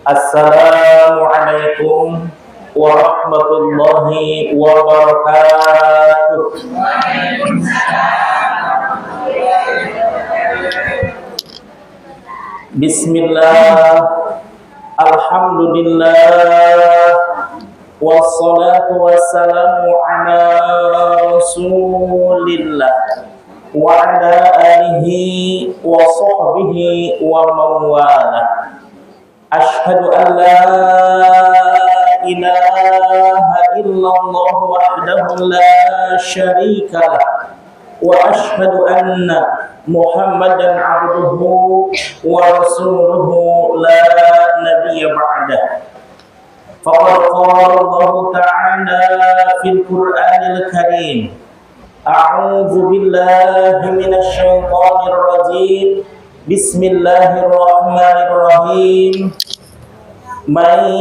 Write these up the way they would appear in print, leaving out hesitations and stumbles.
Assalamualaikum warahmatullahi wabarakatuh. Bismillah, alhamdulillah, wassalatu wassalamu ala rasulillah wa ala alihi wa sahbihi wa mawalah. Ashhadu an la ilaha illallah wahdahu la syarika lah wa ashhadu anna Muhammadan abduhu wa rasuluhu la nabiyya ba'dah. Faqad qala Allah ta'ala fil Qur'anil Karim, a'udzu billahi minasy syaithanir rajim. Bismillahirrahmanirrahim. Man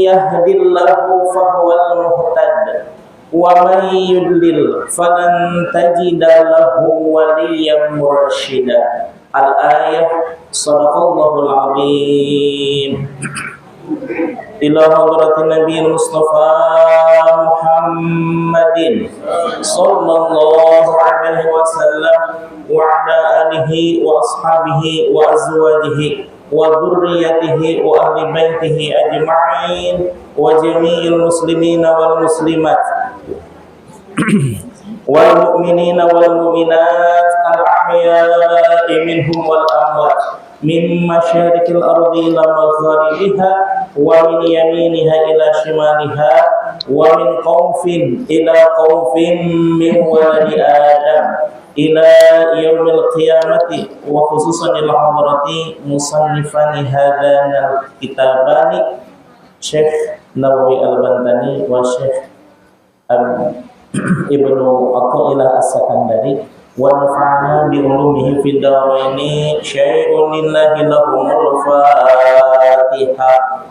yahdillahu fahuwal muhtad wa man yudlil falan tajida lahu waliyyan mursyida. Al-ayah. Shadaqallahul azim. Ila hadratin Nabi Mustafa Muhammadin sallallahu alaihi wasallam wa ala alihi wa ashabihi wa azwajihi wa dhurriyyatihi wa ahli baitihi ajma'in wa jami'il muslimina wal muslimat wal mu'minina wal mu'minat al-ahya'i minhum wal amwat min masyariqil ardi ila magharibiha wa min yaminiha ila shimaliha wa min qawfin ila qawfin min waladi adam ila yaumil qiyamati wa khususan ila hadrati musannifani hadana kitabani Syekh Nawawi Al-Bantani wa Syekh Ibnu Athaillah As-Sakandari wa nafa'na bi ulumihi fid daraini syai'un lillahi lahumul fatihah.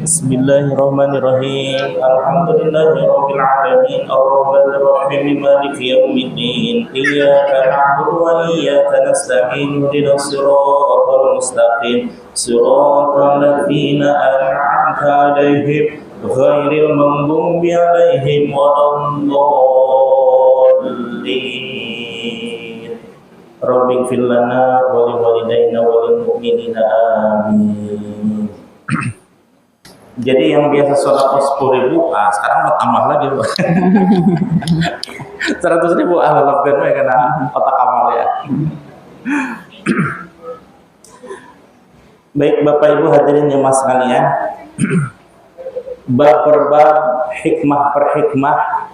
Bismillahirrahmanirrahim. Alhamdulillahi rabbil alamin arrahmanir rahim maliki yaumiddin iyyaka na'budu wa iyyaka nasta'in ihdinas siratal mustaqim siratal ladzina an'amta 'alaihim ghairil maghdubi 'alaihim waladdallin. Rabbighfir lana wa liwalidayna wa lil mu'minina amin. Jadi yang biasa sholat 10.000, sekarang mau tambah lagi, Pak. 100.000 lebih karena otak amal ya. Baik Bapak Ibu hadirin jemaah sekalian, bab per bab, hikmah per hikmah,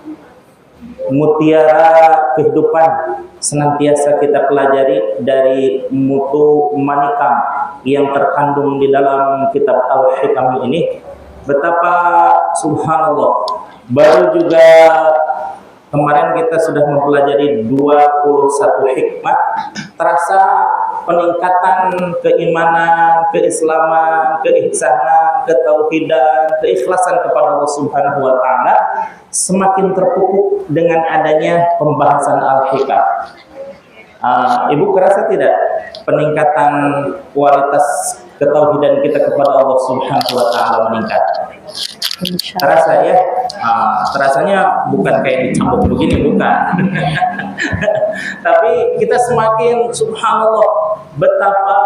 mutiara kehidupan senantiasa kita pelajari dari mutu manikam yang terkandung di dalam kitab Al-Hikam ini. Betapa subhanallah, baru juga kemarin kita sudah mempelajari 21 hikmah, terasa peningkatan keimanan, keislaman, keihsanan, ketauhidan, keikhlasan kepada Allah Subhanahu wa taala semakin terpupuk dengan adanya pembahasan Al-Hikam. Ibu kerasa tidak peningkatan kualitas ketauhidan kita kepada Allah Subhanahu wa taala meningkat? Terasa ya? Terasanya bukan kayak dicambuk begini, bukan. Tapi kita semakin subhanallah betapa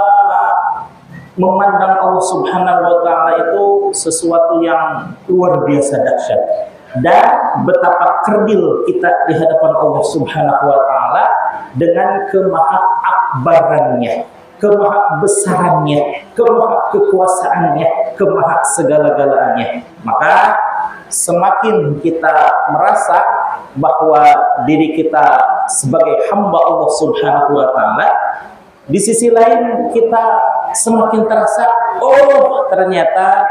memandang Allah Subhanahu wa taala itu sesuatu yang luar biasa dahsyat. Dan betapa kerdil kita di hadapan Allah Subhanahu wa taala dengan kemaha-akbarannya, kemaha-besarannya, kemaha-kekuasaannya, kemaha-segala-galanya. Maka semakin kita merasa bahwa diri kita sebagai hamba Allah Subhanahu wa taala, di sisi lain kita semakin terasa, oh ternyata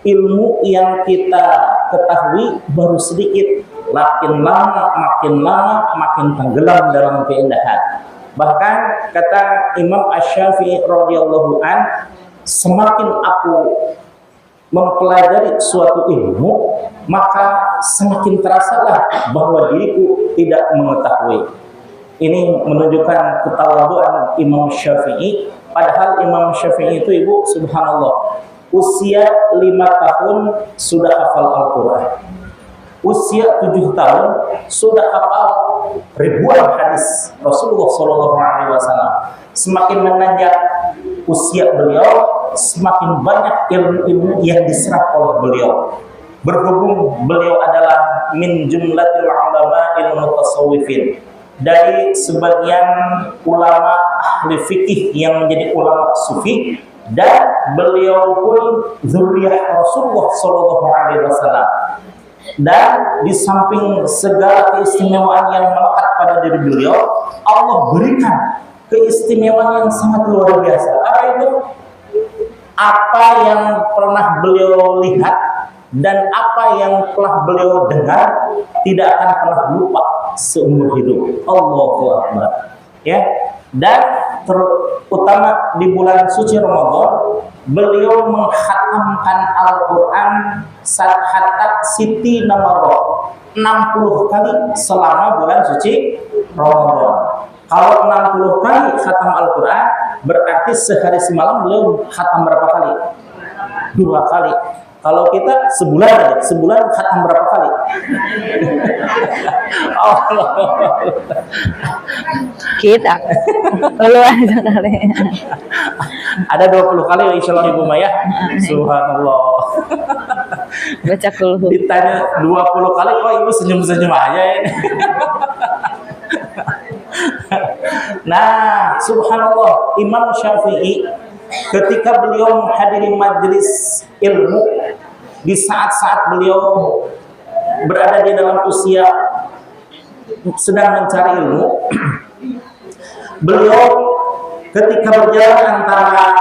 ilmu yang kita ketahui baru sedikit, makin lama makin tenggelam dalam keindahan. Bahkan kata Imam Asy-Syafi'i radhiyallahu an, semakin aku mempelajari suatu ilmu, maka semakin terasalah bahwa diriku tidak mengetahui. Ini menunjukkan ketawaduan Imam Syafi'i. Padahal Imam Syafi'i itu, Ibu, subhanallah, usia 5 tahun sudah hafal Al-Quran. Usia 7 tahun sudah hafal ribuan hadis Rasulullah SAW. Semakin menanjak usia beliau, semakin banyak ilmu-ilmu yang diserap oleh beliau. Berhubung beliau adalah min jumlatil ulama'il mutasawwifin, dari sebagian ulama ahli fikih yang menjadi ulama sufi, dan beliau pun zuriyah Rasulullah SAW. Dan di samping segala keistimewaan yang melekat pada diri beliau, Allah berikan keistimewaan yang sangat luar biasa. Apa itu? Apa yang pernah beliau lihat dan apa yang telah beliau dengar tidak akan pernah lupa seumur hidup. Allahu Akbar. Ya. Dan terutama di bulan suci Ramadan, beliau menghatamkan Al-Quran hatta siti namarah 60 kali selama bulan suci Ramadan. Kalau 60 kali khatam Al-Quran, berarti sehari semalam beliau khatam berapa kali? 2 kali. Kalau kita sebulan aja, sebulan khatam berapa kali? Allah. Kita luar kali. Ada 20 kali insya Allah Ibu Maya. Subhanallah. Baca kulhu. Ditanya 20 kali, kok Ibu senyum-senyum aja ya. Nah, subhanallah, Imam Syafi'i ketika beliau menghadiri majelis ilmu, di saat-saat beliau berada di dalam usia sedang mencari ilmu, beliau ketika berjalan antara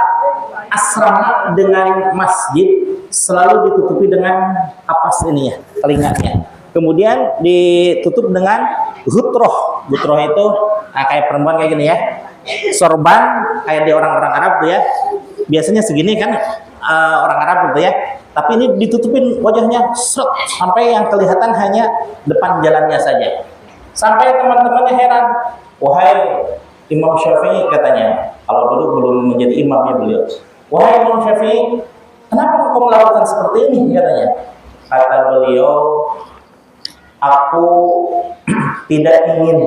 asrama dengan masjid selalu ditutupi dengan kapas ini ya, telinganya. Kemudian ditutup dengan gutroh. Gutroh itu kayak perempuan kayak gini ya. Sorban kayak di orang-orang Arab tuh ya. Biasanya segini kan orang Arab gitu ya. Tapi ini ditutupin wajahnya sampai yang kelihatan hanya depan jalannya saja. Sampai teman-temannya heran. Wahai Imam Syafi'i, katanya, kalau dulu belum menjadi imamnya beliau. Wahai Imam Syafi'i, kenapa engkau melakukan seperti ini, katanya. Kata beliau, aku tidak ingin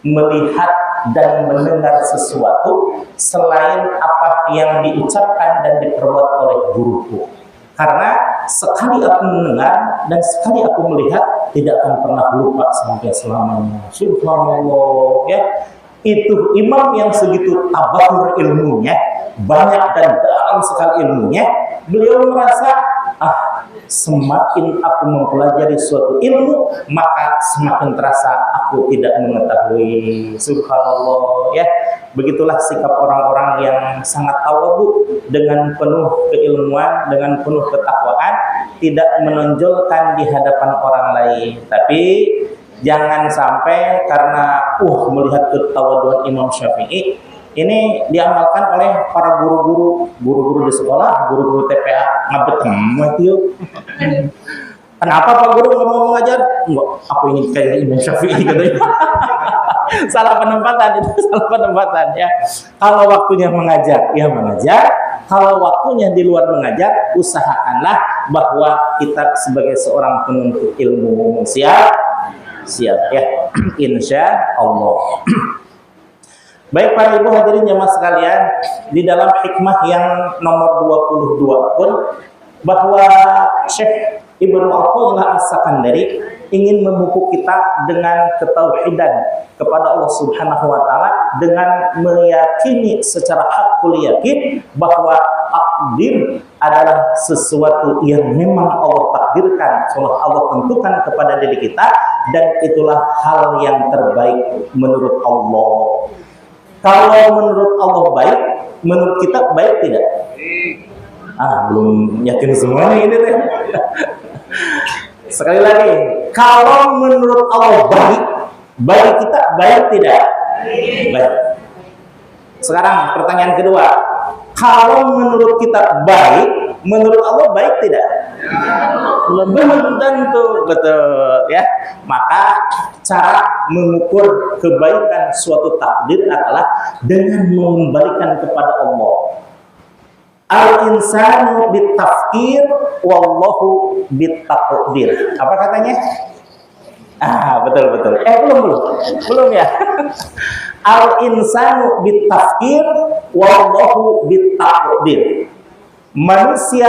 melihat dan mendengar sesuatu selain apa yang diucapkan dan diperbuat oleh guruku. Karena sekali aku mendengar dan sekali aku melihat, tidak akan pernah lupa sampai selamanya. Subhanallah, ya. Itu imam yang segitu tabahur ilmunya, banyak dan dalam sekali ilmunya, beliau merasa, semakin aku mempelajari suatu ilmu, maka semakin terasa aku tidak mengetahui. Subhanallah, ya. Begitulah sikap orang-orang yang sangat tawadhu, dengan penuh keilmuan, dengan penuh ketakwaan, tidak menonjolkan di hadapan orang lain. Tapi jangan sampai karena melihat ketawaduan Imam Syafi'i, ini diamalkan oleh para guru-guru di sekolah, guru-guru TPA ngabet yuk. Kenapa Pak Guru nggak mau mengajar? Enggak, aku ingin kayak Imam Syafi'i katanya. Salah penempatan itu, salah penempatan ya. Kalau waktunya mengajar, ya mengajar. Kalau waktunya di luar mengajar, usahakanlah bahwa kita sebagai seorang penuntut ilmu siap ya, insya Allah. Baik para ibu hadirin jamaah sekalian, di dalam hikmah yang nomor 22 pun, bahwa Syekh Ibnu Athaillah As-Sakandari ingin memupuk kita dengan ketauhidan kepada Allah Subhanahu wa taala, dengan meyakini secara hakul yakin bahwa takdir adalah sesuatu yang memang Allah takdirkan, Allah tentukan kepada diri kita, dan itulah hal yang terbaik menurut Allah. Kalau menurut Allah baik, menurut kita baik tidak? Belum yakin semuanya ini deh. Sekali lagi, kalau menurut Allah baik, bagi kita baik tidak? Baik. Sekarang pertanyaan kedua, kalau menurut kita baik, menurut Allah baik tidak? Belum tentu, betul ya. Maka cara mengukur kebaikan suatu takdir adalah dengan mengembalikan kepada Allah. Al-insanu bitafkir wallahu bitakdir. Apa katanya? Betul. Belum ya. Al-insanu bitafkir wallahu bitakdir. Manusia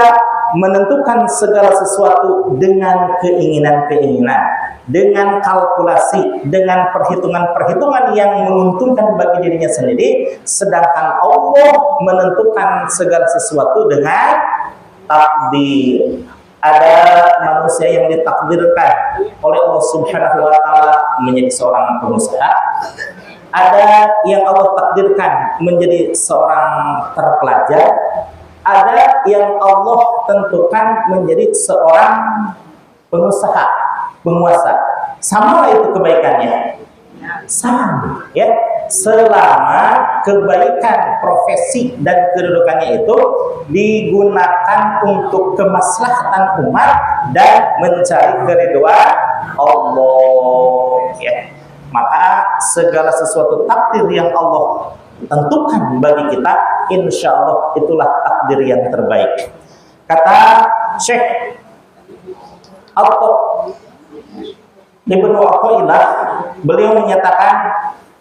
menentukan segala sesuatu dengan keinginan-keinginan, dengan kalkulasi, dengan perhitungan-perhitungan yang menguntungkan bagi dirinya sendiri, sedangkan Allah menentukan segala sesuatu dengan takdir. Ada manusia yang ditakdirkan oleh Allah Subhanahu wa taala menjadi seorang pengusaha. Ada yang Allah takdirkan menjadi seorang terpelajar. Ada yang Allah tentukan menjadi seorang pengusaha, penguasa. Sama itu kebaikannya. Sama, ya. Selama kebaikan profesi dan kedudukannya itu digunakan untuk kemaslahatan umat dan mencari keridhaan Allah, ya. Maka segala sesuatu takdir yang Allah tentukan bagi kita, insya Allah itulah takdir yang terbaik. Kata Syekh Ibnu Athaillah, beliau menyatakan,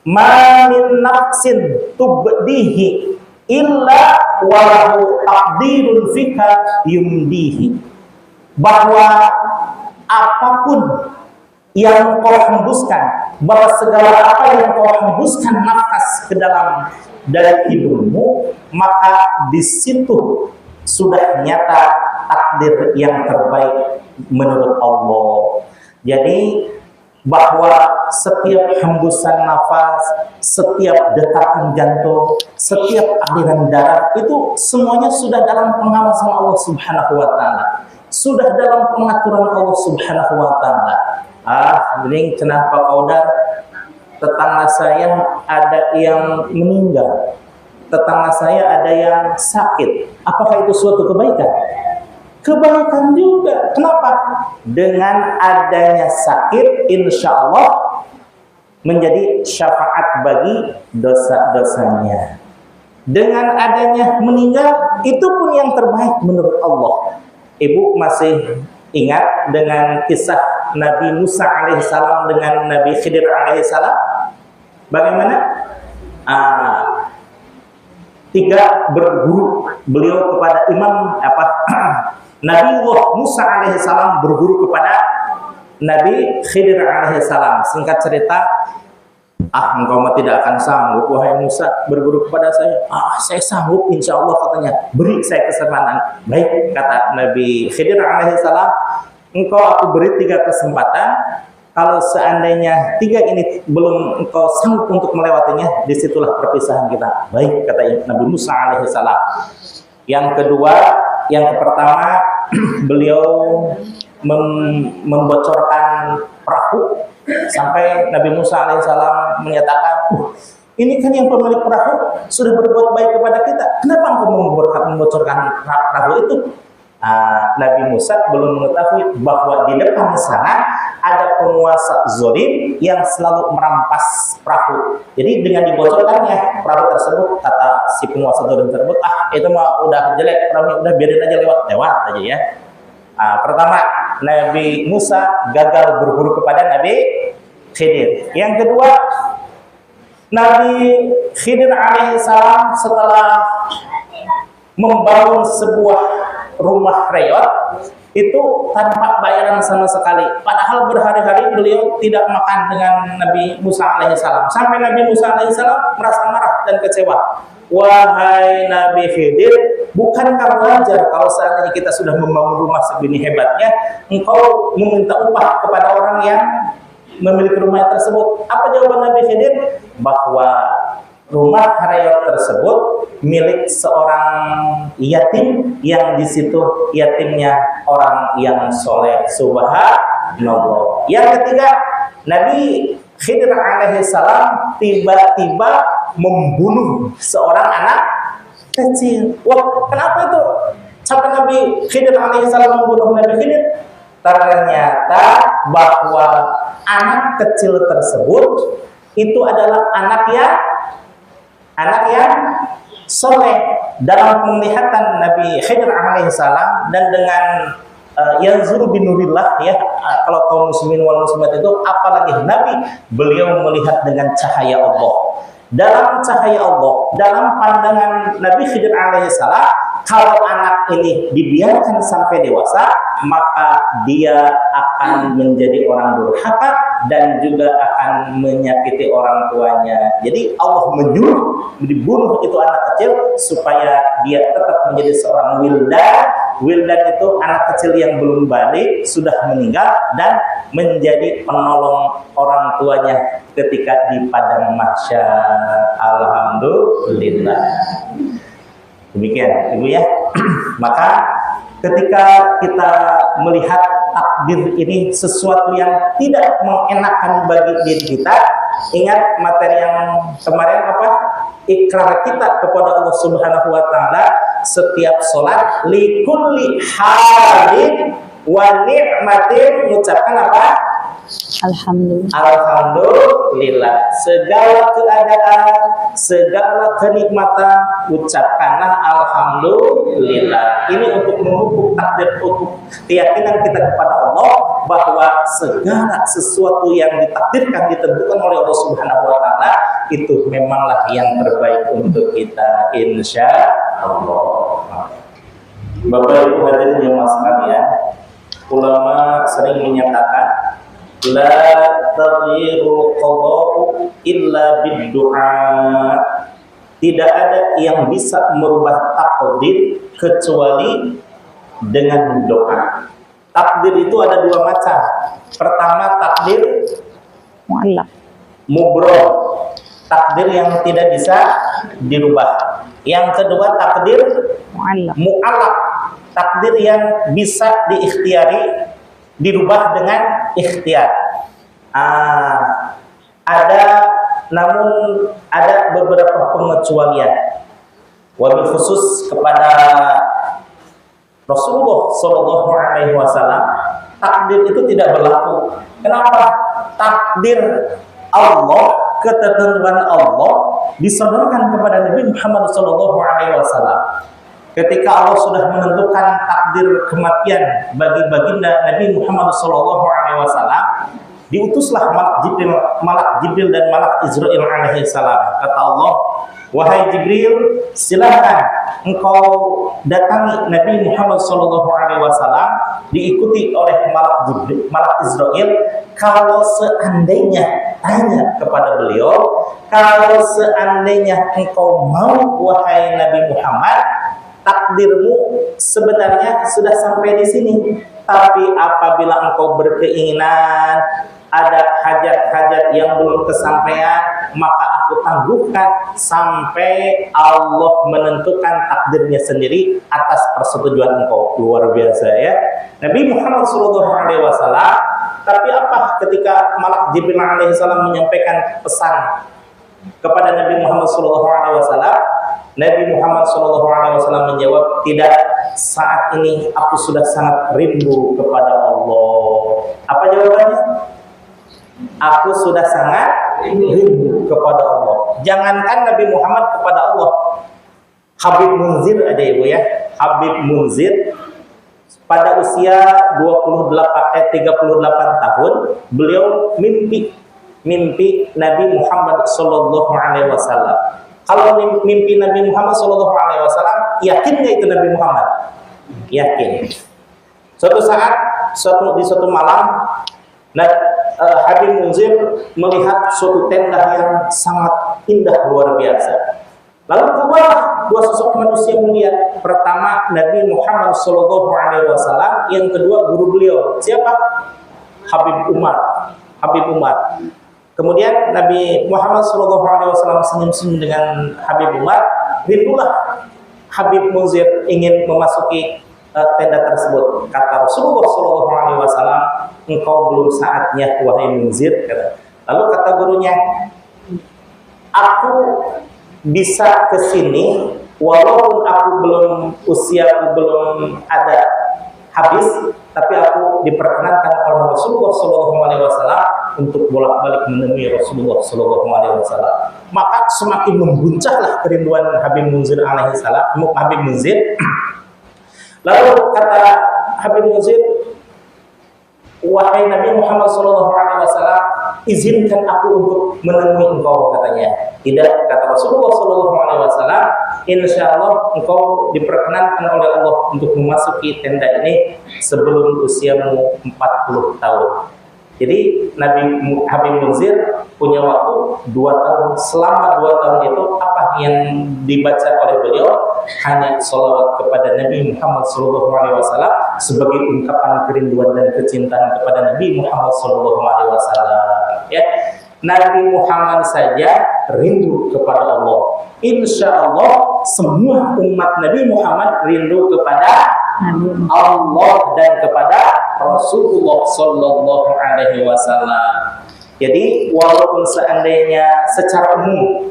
ma min nafsin tubdihi illa walahu takdirun fika yumdihi. Bahwa apapun yang kau hembuskan, bahwa segala apa yang kau hembuskan nafas ke dalam dari hidupmu, maka di situ sudah nyata takdir yang terbaik menurut Allah. Jadi bahwa setiap hembusan nafas, setiap detakan jantung, setiap aliran darah itu semuanya sudah dalam pengawasan Allah Subhanahu wa taala. Sudah dalam pengaturan Allah Subhanahu wa taala. Ini kenapa Kaudar? Tetangga saya ada yang meninggal, tetangga saya ada yang sakit. Apakah itu suatu kebaikan? Kebaikan juga. Kenapa? Dengan adanya sakit, insya Allah menjadi syafaat bagi dosa-dosanya. Dengan adanya meninggal, itu pun yang terbaik menurut Allah. Ibu masih ingat dengan kisah Nabi Musa alaihissalam dengan Nabi Khidir alaihissalam? Bagaimana? Tiga berguru beliau kepada Nabi Musa alaihissalam berguru kepada Nabi Khidir alaihissalam. Singkat cerita, engkau tidak akan sanggup wahai Musa berguru kepada saya. Saya sanggup insya Allah, katanya. Beri saya kesempatan. Baik, kata Nabi Khidir alaihissalam, engkau aku beri 3 kesempatan. Kalau seandainya 3 ini belum engkau sanggup untuk melewatinya, disitulah perpisahan kita. Baik, kata Nabi Musa alaihissalam. Yang pertama, beliau membocorkan perahu sampai Nabi Musa alaihissalam menyatakan, ini kan yang pemilik perahu sudah berbuat baik kepada kita. Kenapa engkau membocorkan perahu itu? Nabi Musa belum mengetahui bahwa di depan sana ada penguasa zalim yang selalu merampas perahu. Jadi dengan dibocorkannya perahu tersebut, kata si penguasa zalim tersebut, itu mah udah jelek, perahunya udah biarin aja lewat aja ya. Pertama, Nabi Musa gagal berguru kepada Nabi Khidir. Yang kedua, Nabi Khidir alaihissalam setelah membangun sebuah rumah reyot itu tanpa bayaran sama sekali. Padahal berhari-hari beliau tidak makan dengan Nabi Musa alaihissalam. Sampai Nabi Musa alaihissalam merasa marah dan kecewa. Wahai Nabi Khidir, bukankah wajar kalau seandainya kita sudah membangun rumah segini hebatnya, engkau meminta upah kepada orang yang memiliki rumah tersebut? Apa jawaban Nabi Khidir? Bahwa rumah reyot tersebut milik seorang yatim yang di situ yatimnya orang yang soleh. Subhanallah. Yang ketiga, Nabi Khidir alaihissalam tiba-tiba membunuh seorang anak kecil. Wah, kenapa itu? sampai Nabi Khidir alaihissalam membunuh Nabi Khidir? Ternyata bahwa anak kecil tersebut itu adalah anak yang soleh. Dalam penglihatan Nabi Khidir alaihissalam dan dengan yanzuru binurillah, ya, kalau kaum muslimin wal muslimat itu apalagi Nabi, beliau melihat dengan cahaya Allah. Dalam cahaya Allah, dalam pandangan Nabi Khidir alaihissalam, kalau anak ini dibiarkan sampai dewasa, maka dia akan menjadi orang durhaka dan juga akan menyakiti orang tuanya. Jadi Allah menyuruh dibunuh itu anak kecil supaya dia tetap menjadi seorang wildan. Wildan itu anak kecil yang belum balik, sudah meninggal dan menjadi penolong orang tuanya ketika di padang mahsyar. Alhamdulillah. Demikian Ibu ya. Maka ketika kita melihat takdir ini sesuatu yang tidak mengenakan bagi diri kita, ingat materi yang kemarin apa? Ikrar kita kepada Allah Subhanahu wa taala setiap salat likulli halin wa ni'matin, mengucapkan apa? Alhamdulillah. Alhamdulillah. Segala keadaan, segala kenikmatan, ucapkanlah alhamdulillah. Ini untuk memupuk takdir, untuk keyakinan kita kepada Allah bahwa segala sesuatu yang ditakdirkan, ditentukan oleh Allah Subhanahu wa taala itu memanglah yang terbaik untuk kita, insya Allah. Bapak Ibu hadirin yang sekalian, ulama sering menyatakan la taghyiru qada'u illa bid-du'a. Tidak ada yang bisa merubah takdir kecuali dengan doa. Takdir itu ada dua macam. Pertama takdir Mu'allaq. mubroh, takdir yang tidak bisa dirubah. Yang kedua takdir mu'allaq, takdir yang bisa diikhtiari, dirubah dengan ikhtiar. Namun ada beberapa pengecualian. Wabil khusus kepada Rasulullah Shallallahu Alaihi Wasallam, takdir itu tidak berlaku. Kenapa? Takdir Allah, ketentuan Allah disodorkan kepada Nabi Muhammad Shallallahu Alaihi Wasallam. Ketika Allah sudah menentukan takdir kematian bagi baginda Nabi Muhammad SAW, diutuslah malak Jibril dan malak Israil alaihissalam. Kata Allah, wahai Jibril, silakan engkau datangi Nabi Muhammad SAW, diikuti oleh malak Israil. Kalau seandainya tanya kepada beliau, kalau seandainya engkau mau wahai Nabi Muhammad, takdirmu sebenarnya sudah sampai di sini. Tapi apabila engkau berkeinginan, ada hajat-hajat yang belum kesampaian, maka aku tangguhkan sampai Allah menentukan takdirnya sendiri atas persetujuan engkau. Luar biasa ya, Nabi Muhammad SAW. Tapi apa ketika malak Jibril alaihissalam menyampaikan pesan kepada Nabi Muhammad SAW? Nabi Muhammad SAW menjawab, tidak, saat ini aku sudah sangat rindu kepada Allah. Apa jawabannya? Aku sudah sangat rindu kepada Allah. Jangankan Nabi Muhammad kepada Allah, Habib Munzir aja Ibu ya, Habib Munzir pada usia 38 tahun, beliau mimpi Nabi Muhammad SAW. Kalau mimpi Nabi Muhammad SAW, yakin nggak itu Nabi Muhammad? Yakin. Suatu saat, di suatu malam, Habib Munzir melihat suatu tenda yang sangat indah luar biasa. Lalu keluarlah dua sosok manusia mulia. Pertama Nabi Muhammad SAW, yang kedua guru beliau. Siapa? Habib Umar. Kemudian Nabi Muhammad SAW senyum-senyum dengan Habib Umar. Rindulah Habib Munzir ingin memasuki tenda tersebut. Kata Rasulullah SAW, engkau belum saatnya wahai Munzir. Lalu kata gurunya, aku bisa ke sini walaupun usiaku belum ada habis, tapi aku diperkenankan oleh Rasulullah SAW untuk bolak-balik menemui Rasulullah SAW. Maka semakin membuncahlah kerinduan Habib Munzir alaihissalam, Habib Munzir. Lalu kata Habib Munzir, wahai Nabi Muhammad SAW, izinkan aku untuk menemui engkau, katanya. Tidak, kata Rasulullah SAW, insya Allah engkau diperkenankan oleh Allah untuk memasuki tenda ini sebelum usiamu 40 tahun. Jadi Nabi Habib Munzir punya waktu 2 tahun. Selama 2 tahun itu apa yang dibaca oleh beliau? Hanya sholawat kepada Nabi Muhammad SAW sebagai ungkapan kerinduan dan kecintaan kepada Nabi Muhammad SAW. Ya, Nabi Muhammad saja rindu kepada Allah. Insya Allah semua umat Nabi Muhammad rindu kepada Allah dan kepada Rasulullah Sallallahu Alaihi Wasallam. Jadi walaupun seandainya secara umum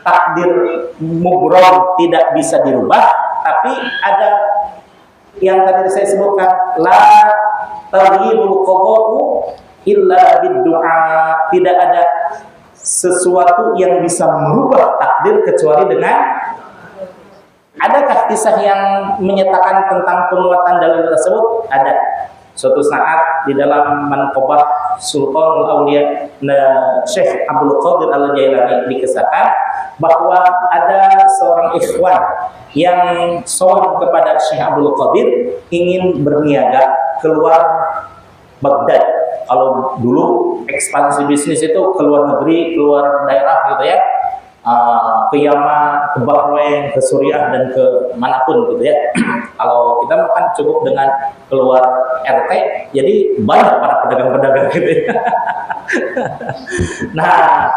takdir mubrom tidak bisa dirubah, tapi ada yang tadi saya sebutkan, la taghyirul qada'u illa bid-du'a. Tidak ada sesuatu yang bisa merubah takdir kecuali dengan. Adakah kisah yang menyatakan tentang penguatan dalil tersebut? Ada. Suatu saat di dalam Manqabah Sultanul Auliya Syekh Abdul Qadir Al-Jailani dikisahkan bahwa ada seorang ikhwan yang sowan kepada Syekh Abdul Qadir ingin berniaga keluar Baghdad. Kalau dulu ekspansi bisnis itu keluar negeri, keluar daerah gitu ya. Ke Yaman, ke Bahrain, ke Suriah dan ke manapun gitu ya. Kalau kita makan cukup dengan keluar RT, jadi banyak para pedagang-pedagang gitu ya. Nah,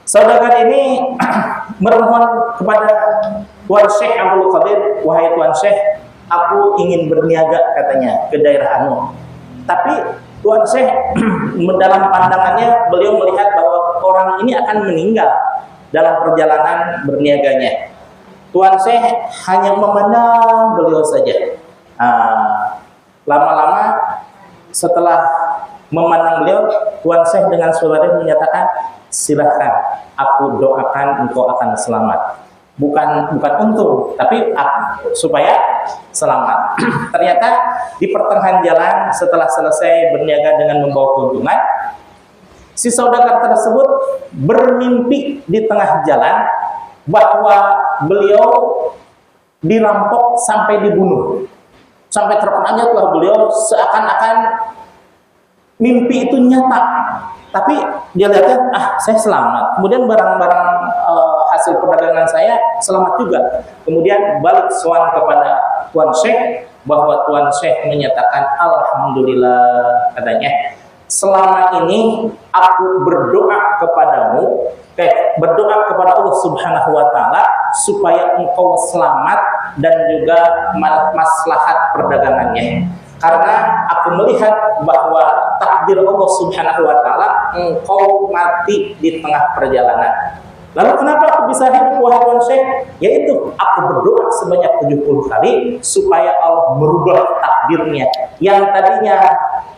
saudagar ini memohon kepada Tuan Syekh Abdul Qadir, wahai Tuan Syekh, aku ingin berniaga, katanya, ke daerah Anu. Tapi Tuan Syekh dalam pandangannya beliau melihat bahwa orang ini akan meninggal dalam perjalanan berniaganya. Tuan Syekh hanya memandang beliau saja. Lama-lama setelah memandang beliau, Tuan Syekh dengan suara menyatakan, silahkan, aku doakan engkau akan selamat. Bukan untung, tapi supaya selamat. Ternyata di pertengahan jalan setelah selesai berniaga dengan membawa keuntungan, si saudagar tersebut bermimpi di tengah jalan bahwa beliau dirampok sampai dibunuh. Sampai terperanjatlah beliau seakan-akan mimpi itu nyata. Tapi dia lihatnya, saya selamat. Kemudian barang-barang hasil perdagangan saya selamat juga. Kemudian balik sowan kepada Tuan Syekh, bahwa Tuan Syekh menyatakan, alhamdulillah, katanya, selama ini aku berdoa kepadamu, berdoa kepada Allah Subhanahu wa Ta'ala supaya engkau selamat dan juga maslahat perdagangannya. Karena aku melihat bahwa takdir Allah Subhanahu wa Ta'ala engkau mati di tengah perjalanan. Lalu kenapa aku bisa hidup, wahai Tuan Syekh? Yaitu aku berdoa sebanyak 70 kali supaya Allah merubah takdirnya. Yang tadinya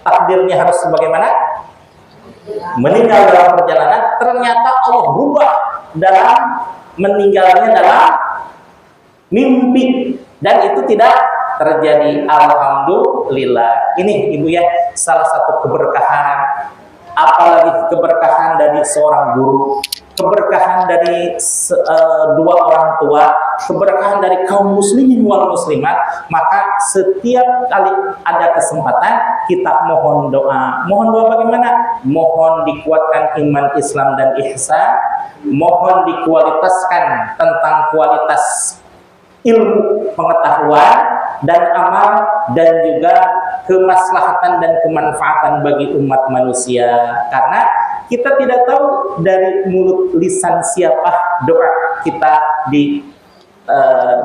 takdirnya harus sebagaimana? Meninggal dalam perjalanan, ternyata Allah berubah dalam meninggalnya dalam mimpi, dan itu tidak terjadi. Alhamdulillah. Ini Ibu ya, salah satu keberkahan, apalagi keberkahan dari seorang guru, keberkahan dari dua orang tua, keberkahan dari kaum muslimin wal muslimat. Maka setiap kali ada kesempatan kita mohon doa. Mohon doa bagaimana? Mohon dikuatkan iman Islam dan ihsan, mohon dikualitaskan tentang kualitas ilmu pengetahuan dan amal, dan juga kemaslahatan dan kemanfaatan bagi umat manusia. Karena kita tidak tahu dari mulut lisan siapa doa kita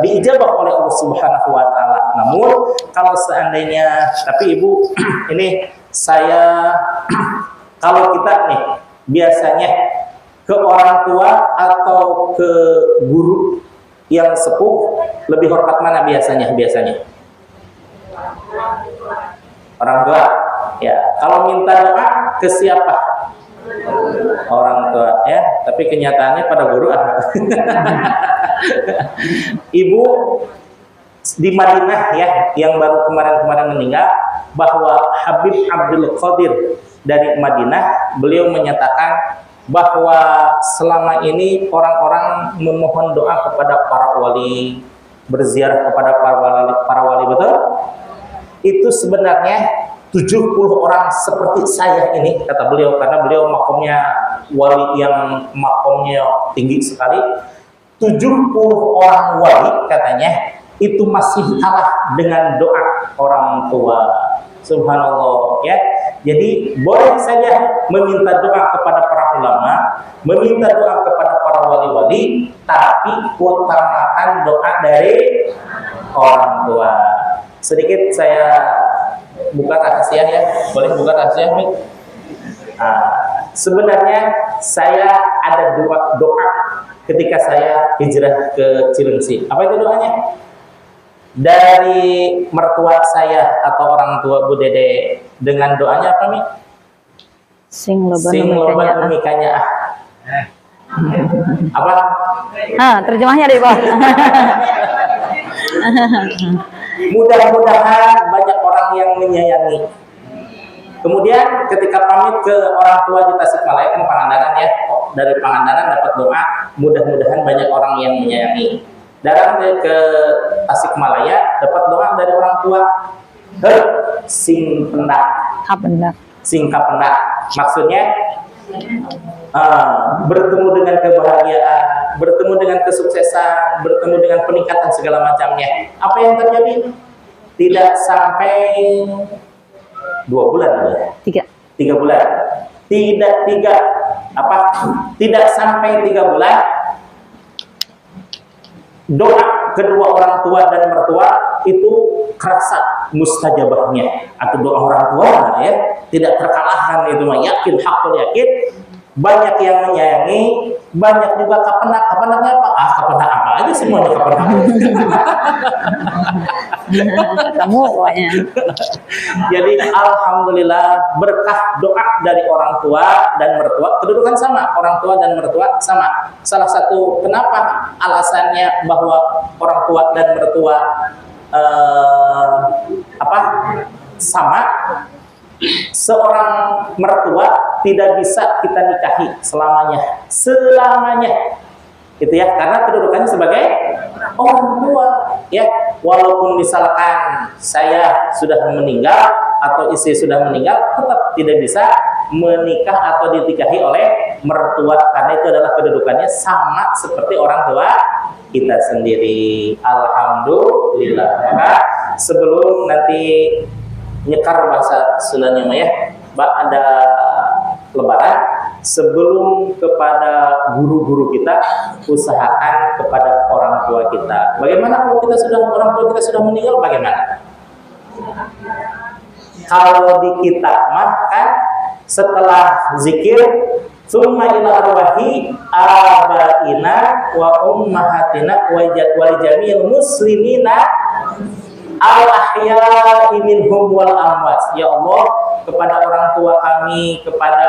diijabah oleh Allah Subhanahu wa Ta'ala. Namun kalau seandainya, tapi Ibu, ini saya kalau kita nih biasanya ke orang tua atau ke guru yang sepuh lebih hormat mana biasanya? Orang tua. Ya, kalau minta doa ke siapa? Orang tua, ya. Tapi kenyataannya pada guru. Ibu di Madinah, ya, yang baru kemarin meninggal, bahwa Habib Abdul Qadir dari Madinah, beliau menyatakan bahwa selama ini orang-orang memohon doa kepada para wali, berziarah kepada para wali, betul? Itu sebenarnya 70 orang seperti saya ini, kata beliau, karena beliau makomnya wali yang makomnya tinggi sekali. 70 orang wali katanya itu masih kalah dengan doa orang tua. Subhanallah, ya. Jadi boleh saja meminta doa kepada para ulama, meminta doa kepada para wali-wali, tapi utamakan doa dari orang tua. Sedikit saya buka rahasia, ya. Boleh buka rahasia, Mik? Sebenarnya saya ada doa ketika saya hijrah ke Cilengsi. Apa itu doanya? Dari mertua saya atau orang tua Bu Dede, dengan doanya apa, Mi? Sing loban memikanya. Apa? Terjemahnya di bawah. Mudah-mudahan banyak orang yang menyayangi. Kemudian ketika pamit ke orang tua di Tasikmalaya, kan Pangandaran, ya, dari Pangandaran dapat doa, mudah-mudahan banyak orang yang menyayangi. Datang ke Tasikmalaya dapat doa dari orang tua, sing kapendak. Maksudnya bertemu dengan kebahagiaan, bertemu dengan kesuksesan, bertemu dengan peningkatan segala macamnya. Apa yang terjadi? Tidak sampai 2 bulan, ya? 3 bulan. Tidak sampai 3 bulan. Doa kedua orang tua dan mertua itu kerasa mustajabahnya, atau doa orang tua, ya, tidak terkalahkan, itu mah yakin, hakul yakin. Banyak yang menyayangi, banyak juga kapenaknya apa? Kapenak apa aja semuanya kapenak. Kamu pokoknya. Jadi alhamdulillah berkah doa dari orang tua dan mertua, kedudukan sama, orang tua dan mertua sama. Salah satu kenapa alasannya bahwa orang tua dan mertua sama, seorang mertua tidak bisa kita nikahi selamanya, gitu ya, karena kedudukannya sebagai orang tua, ya. Walaupun misalkan saya sudah meninggal atau istri sudah meninggal, tetap tidak bisa menikah atau dinikahi oleh mertua, karena itu adalah kedudukannya sama seperti orang tua kita sendiri. Alhamdulillah. Maka sebelum nanti nyekar bahasa Sundanya, ya, Mbak, ada Lebaran, sebelum kepada guru-guru kita, usahakan kepada orang tua kita. Bagaimana kalau orang tua kita sudah meninggal, bagaimana? Kalau di kita mah kan setelah zikir, summa ila arwahi abaina wa ummahatina wa jami'il muslimina al-ahya'i minhum wal amwat. Ya Allah, kepada orang tua kami, kepada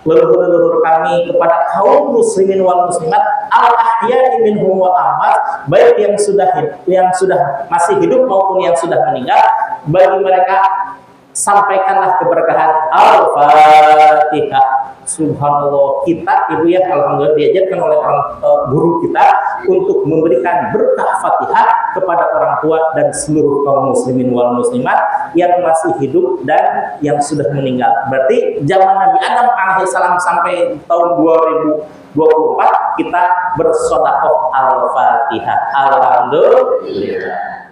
leluhur-leluhur kami, kepada kaum muslimin wal muslimat al-ahya'i minhum wal amwat, baik yang sudah masih hidup maupun yang sudah meninggal, bagi mereka sampaikanlah keberkahan. Al-Fatihah. Subhanallah, kita, Ibu, ya, alhamdulillah diajarkan oleh orang guru kita untuk memberikan berkah Fatihah kepada orang tua dan seluruh kaum muslimin wal muslimat yang masih hidup dan yang sudah meninggal. Berarti zaman Nabi Adam alaihissalam sampai tahun 2024 kita bersedekah Al-Fatihah. Alhamdulillah.